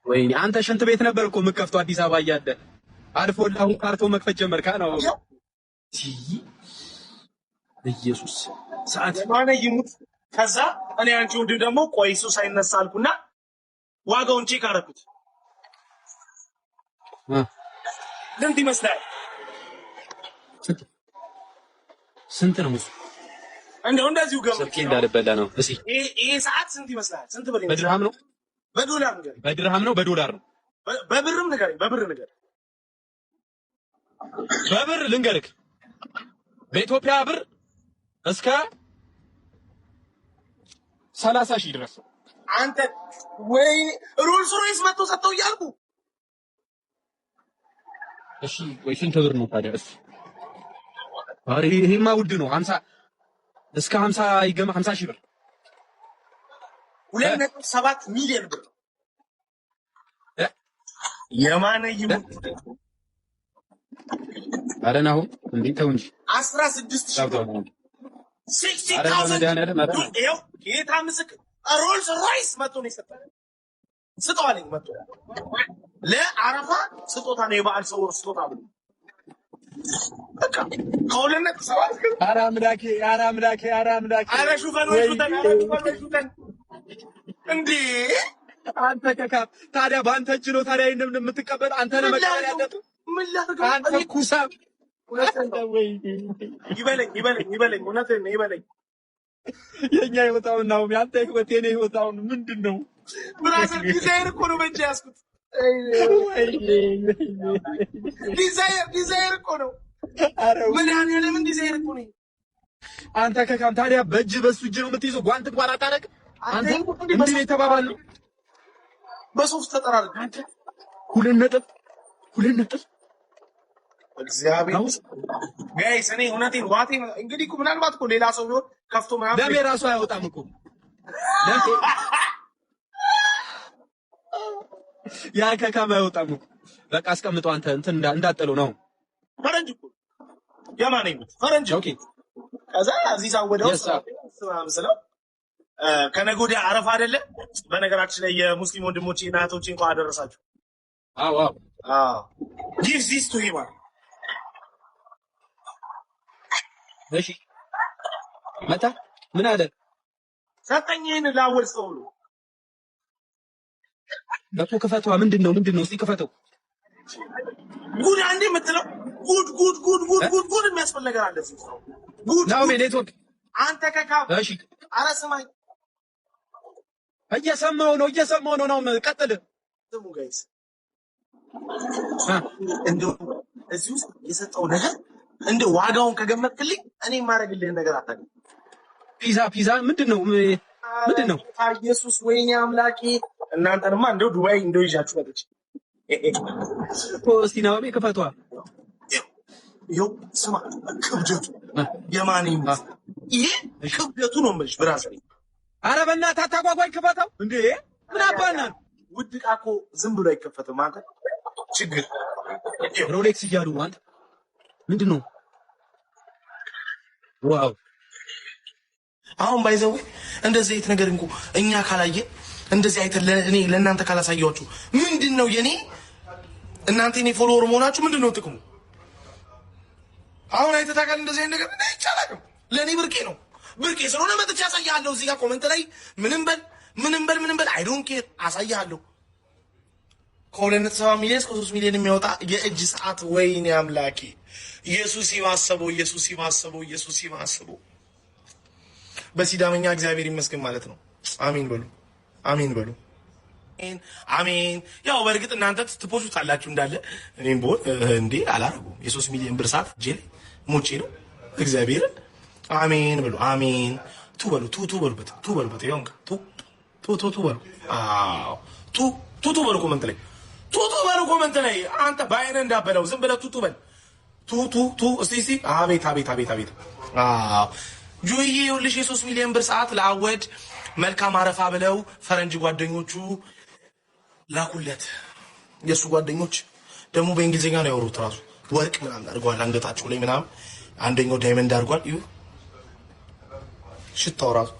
ወይኔ አንተ ሽንት ቤት ነበር እኮ የምትከፍተው አዲስ አበባ እያለ አልፎልህ አሁን ካርቶ መክፈት ጀመርካ ነው። ኢየሱስ ሰዓት ማነ ይሙት። ከዛ እኔ አንቺ ወንድ ደግሞ ቆይ እሱ ሳይነሳ አልኩና ዋጋውን ቼክ አደረኩት። ስንት ይመስላል? ስንት ነው? እንደዚሁ ገባ። ስልኬ እንዳልበላ ነው። እሺ ይሄ ሰዓት ስንት ይመስላል? ስንት ብር ይመስላል? በድርሃም ነው? በዶላር ንገረኝ። በድርሃም ነው? በዶላር ነው? በብርም ንገረኝ። በብር ንገረኝ። በብር ልንገርክ። በኢትዮጵያ ብር እስከ 30,000 ድረስ። አንተ ወይ ሮልስ ሮይስ መጥቶ ሰጠው እያልኩ። እሺ ወይ ስንት ብር ነው ታዲያ? እሺ አሬ ይሄማ ውድ ነው። 50 እስከ 50 ይገማ 50,000 ብር 2.7 ሚሊዮን ብር የማነ ይሙት። አረናሁ እንዴ ተው እንጂ 16,000 ብር 60,000 ይኸው ጌታ ምስክር ሮልስ ሮይስ መጥቶ ነው የሰጠው። ስጠው አለኝ መጥቶ ለአረፋ ስጦታ ነው የበዓል ሰው ስጦታ ብሎ በቃ ከሁለት ሰባት ኧረ አምላኬ ኧረ አምላኬ ኧረ አምላኬ ኧረ ሹፈን እንዴ አንተ ከካፍ ታዲያ በአንተ እጅ ነው ታዲያ የምትቀበል አንተ ነህ መቀበል ያለብህ። ምን ላድርግ አንተ ኩሳም ይበለኝ እውነትህን ነው ይበለኝ። የኛ ህይወታውን ነው ያንተ ህይወት የኔ ህይወታውን ምንድነው? ብራዘር ዲዛይር እኮ ነው በእጅ ያዝኩት። ዲዛይር እኮ ነው። ምን ያህል ለምን ዲዛይር እኮ ነው። አንተ ከካም ታዲያ በእጅ በሱ እጅ ነው የምትይዘው። ጓንት እንኳን አታረቅ አንተ እንዴ ነው የተባባልነው? በሶፍት ተጠራርግ አንተ 2 ነጥብ እግዚአብሔር ጋይስ እኔ እውነቴን ዋቴ እንግዲህ እኮ ምናልባት እኮ ሌላ ሰው ቢሆን ከፍቶ ምናምን ለምን ራሱ አይወጣም እኮ ያ ከካም አይወጣም እኮ በቃ አስቀምጠው አንተ እንትን እንዳጠለው ነው። ፈረንጅ እኮ የማን ይሙት ፈረንጅ። ኦኬ ከዛ እዚህ ሳወደው ስለው ከነገ ወዲያ አረፋ አይደለ? በነገራችን ላይ የሙስሊም ወንድሞቼ እና እህቶቼ እንኳን አደረሳችሁ። አዎ ጊቭ ዚስ ቱ ሂም። እሺ መጣ ምን አለ? ሰጠኝ ይሄን ላወል ሰው ነው ለኮ ከፈተው ምንድነው እስቲ ከፈተው። ጉድ አንዴ የምትለው ጉድ የሚያስፈልግ ነገር አለ እዚህ ሰው ጉድ ነው ኔትወርክ አንተ ከካም። እሺ ኧረ ስማኝ እየሰማሁ ነው ቀጥል። ስሙ ጋይስ እንደው እዚህ ውስጥ የሰጠው ነገር እንደ ዋጋውን ከገመትክልኝ እኔ የማደርግልህን ነገር አታውቅም። ፒዛ ምንድነው? ኢየሱስ ወይኔ አምላኬ። እናንተንማ እንደው ዱባይ እንደው ይዣችሁ መጥቼ እስቲ ናውሜ ከፈቷ ይኸው ስማ ክብደቱ የማን ይሙት ይሄ ክብደቱ ነው የምልሽ ብራዘር። ኧረ በእናትህ አታጓጓኝ ክፈተው እንዴ ምን አባና ውድ ዕቃ እኮ ዝም ብሎ አይከፈትም። አንተ ችግር ሮሌክስ እያሉ አንተ ምንድነው? ዋው አሁን ባይዘው እንደዚህ አይነት ነገር እንኳን እኛ ካላየ እንደዚህ አይተ ለኔ ለእናንተ ካላሳያችሁ ምንድነው የኔ እናንተ እኔ ፎሎወር መሆናችሁ ምንድነው ጥቅሙ? አሁን አይተ ታውቃለህ እንደዚህ አይነት ነገር ምን ይቻላል? ለኔ ብርቄ ነው። ብርቄ ስለሆነ መጥቼ አሳያለሁ። እዚህ ጋር ኮሜንት ላይ ምንም በል አይ ዶንት ኬር አሳያለሁ። ከ2.7 ሚሊዮን እስከ 3 ሚሊዮን የሚያወጣ የእጅ ሰዓት ወይኔ አምላኬ። ኢየሱስ ይባሰበው በሲዳመኛ እግዚአብሔር ይመስገን ማለት ነው። አሜን በሉ። አሜን። ያው በእርግጥ እናንተ ትፖስቱታላችሁ እንዳለ እኔም ቦል እንዴ አላረጉም። የ3 ሚሊዮን ብር ሰዓት ጄል ሙጪ ነው እግዚአብሔር። አሜን በሉ። አሜን ቱ በሉበት። ይሁን ቱ በሉ። አዎ ቱ በሉ ኮመንት ላይ አንተ ባይነ እንዳበለው ዝም ብለህ ቱ በል ቱ እስቲ አቤት። አዎ ጆዬ ይኸውልሽ የ3 ሚሊዮን ብር ሰዓት ለአወድ መልካም አረፋ ብለው ፈረንጅ ጓደኞቹ ላኩለት። የሱ ጓደኞች ደግሞ በእንግሊዝኛ ነው ያወሩት። ራሱ ወርቅ ምናምን አድርጓል አንገታቸው ላይ ምናምን፣ አንደኛው ዳይመንድ አድርጓል። ይሁ ሽታው ራሱ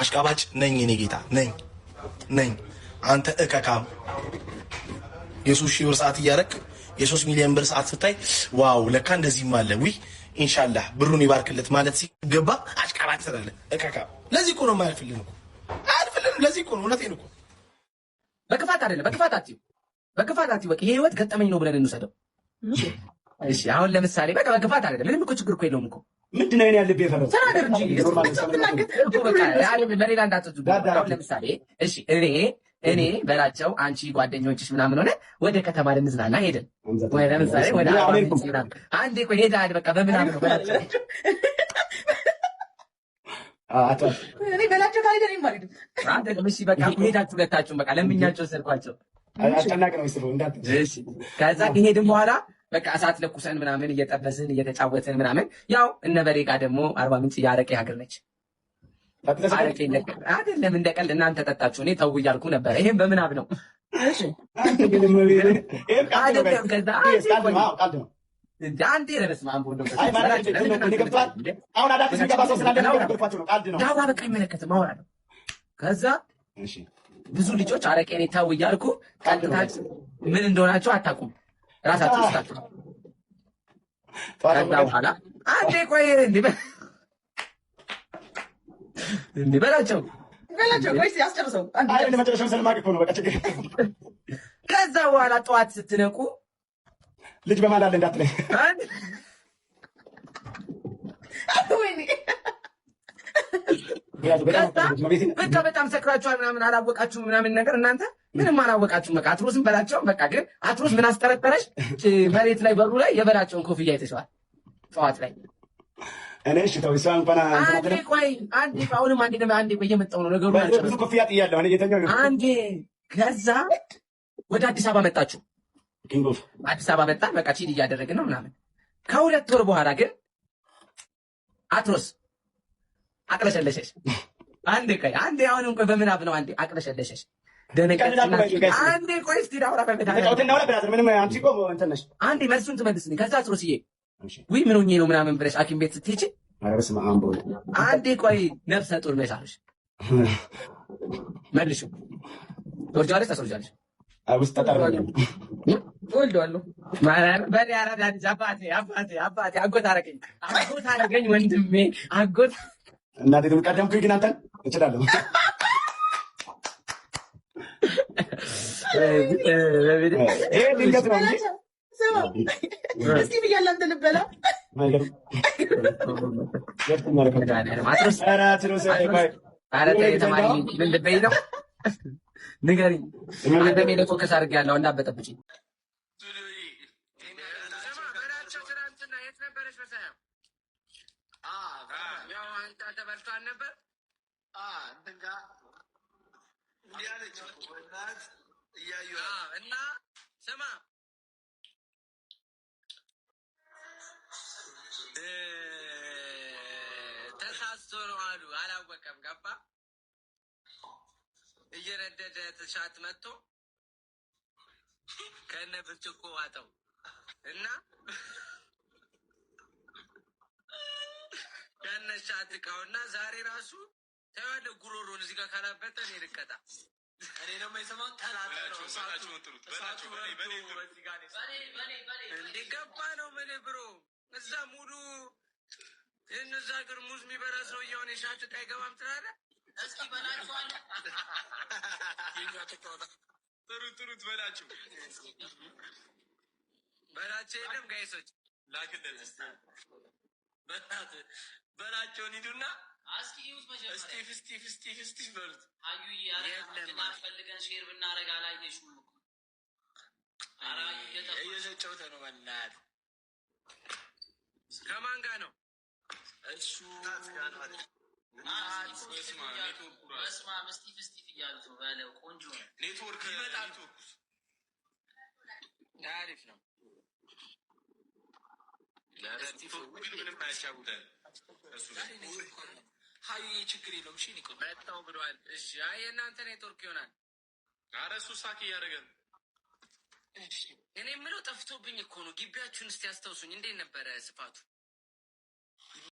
አሽቃባጭ ነኝ እኔ ጌታ ነኝ። ነኝ። አንተ እከካም የ3 ሺህ ብር ሰዓት እያረክ የ3 ሚሊዮን ብር ሰዓት ስታይ ዋው ለካ እንደዚህም አለ ዊ ኢንሻላህ ብሩን ይባርክለት ማለት ሲገባ አሽቃባጭ ትላለህ። እከካም ለዚህ እኮ ነው የማያልፍልን እኮ አያልፍልን። ለዚህ እኮ ነው እውነቴን እኮ በክፋት አይደለም በክፋት አትዩ በቃ ይሄ ህይወት ገጠመኝ ነው ብለን እንውሰደው። እሺ አሁን ለምሳሌ በቃ በክፋት አይደለም ምንም እኮ ችግር እኮ የለውም እኮ ምንድነው እኔ ያለብኝ የፈረው ተናገር እንጂ በሌላ እንዳትዙ። አሁን ለምሳሌ እሺ እኔ በላቸው አንቺ ጓደኞችሽ ምናምን ሆነ ወደ ከተማ ልንዝናና ሄድን ወይ ለምሳሌ ወደ አንዴ ቆይ ሄዳል በቃ በምናምን ነው በላቸው እኔ በላቸው ካልሄደ እኔም አልሄድም። አይደለም እሺ በቃ ሄዳችሁ ሁለታችሁም በቃ ለምኛቸው ወሰድኳቸው። አስጨናቂ ነው ይስሉ እንዳት እሺ ከዛ ከሄድን በኋላ በቃ እሳት ለኩሰን ምናምን እየጠበስን እየተጫወትን ምናምን ያው እነ በሬ ጋር ደግሞ አርባ ምንጭ የአረቄ ሀገር ነች። አረቄ አይደለም እንደ ቀልድ እናንተ ጠጣችሁ እኔ ተው እያልኩ ነበር። ይሄም በምናብ ነው። እሺ አይደለም ከዛ አንዴ ለበስመ አብ ወልድ ዳዋ በቃ አይመለከትም አወራለሁ። ከዛ ብዙ ልጆች አረቄ እኔ ተው እያልኩ ቀጥታችሁ ምን እንደሆናችሁ አታውቁም ራሳችሁ ስታችሁ። ከዛ በኋላ አንዴ ቆይ እንዴ በላቸው ወይስ ያስጨርሰው አይደለም መጨረሻው ሰልማቅ እኮ ነው በቃ ችግር። ከዛ በኋላ ጠዋት ስትነቁ ልጅ በማል አለ እንዳትለኝ በቃ በጣም ሰክራችኋል ምናምን አላወቃችሁም ምናምን ነገር እናንተ ምንም አላወቃችሁም። በቃ አትሮስም በላቸው በቃ ግን አትሮስ ምን አስጠረጠረሽ? መሬት ላይ በሩ ላይ የበላቸውን ኮፍያ አይተሽዋል ጠዋት ላይ እኔ እሺ ተው እሷ እንኳን አንዴ ቆይ አሁንም አንዴ ቆይ እየመጣሁ ነው ነገሩ ብዙ ኮፍያ ጥያለሁ እኔ የተኛው አንዴ ከዛ ወደ አዲስ አበባ መጣችሁ። አዲስ አበባ መጣን በቃ ቺድ እያደረግን ነው ምናምን። ከ2 ወር በኋላ ግን አትሮስ አቅለሸለሸሽ። አንዴ አሁንም ቆይ በምናብ ነው አንዴ አቅለሸለሸሽ። ደነገጥና አንዴ ቆይ እስቲ ዳውራ አንዴ መልሱን ትመልስልኝ። ከዛ አትሮስዬ ወይ ምን ሆኜ ነው ምናምን ብለሽ ሐኪም ቤት ስትሄጂ አንዴ ቆይ ነፍሰ ጡር ነሽ አሉሽ። መልሹ ትወልጃለሽ ታስወልጃለሽ? ውስጥ ተጠራለሁ እወልደዋለሁ። በኔ አራዳ ልጅ አባቴ አጎት አረገኝ ወንድሜ አጎት እናቴ ቀደምኩኝ ግን አንተን እችላለሁ። ይሄ ድንገት ነው እንጂ እስኪ ብያለሁ አንተ ልበላ ንገሪኝ። አንተ ሜለ ፎከስ አድርጌያለሁ እንዳበጠብጭኝ ተበልቷል ነበር እና ስማ ተሳስቶ ነው አሉ አላወቀም። ገባ እየነደደ ተሻት መጥቶ ከነ ብርጭቆ ዋጠው እና ያነሻት እቃውና ዛሬ ራሱ ተዋለ ጉሮሮን እዚህ ጋር ካላበጠ እኔ ልቀጣ። እኔ ደግሞ የሰማሁት ጠላት ነው። እንዲገባ ነው ምን ብሮ እዛ ሙሉ እነዛ ሀገር ሙዝ የሚበላ ሰው እየሆነ የሻጭ ዕቃ አይገባም ትላለህ። እስኪ በላችኋለሁ። ጥሩት በላችሁ የለም ጋይሶች ላክለት በላቸውን ሂዱና እስቲፍ በሉት። ፈልገን ሼር ብናረግ አላየሽውም እኮ እየተጫወተ ነው። በእናትህ ከማን ጋር ነው እሱ? በስመ አብ እስቲፍ እያሉት ነው። በለው ቆንጆ ነው። ኔትወርክ ይመጣል። አሪፍ ነው። ምንም አያጫውተን እሱ ሀይ ችግር የለውም። እሺ ኒቆ መጣው ብሏል። እሺ አይ የእናንተ ኔትወርክ ይሆናል። ኧረ እሱ ሳክ እያደረገን። እኔ የምለው ጠፍቶብኝ እኮ ነው። ግቢያችሁን እስቲ ያስታውሱኝ። እንዴት ነበረ ስፋቱ?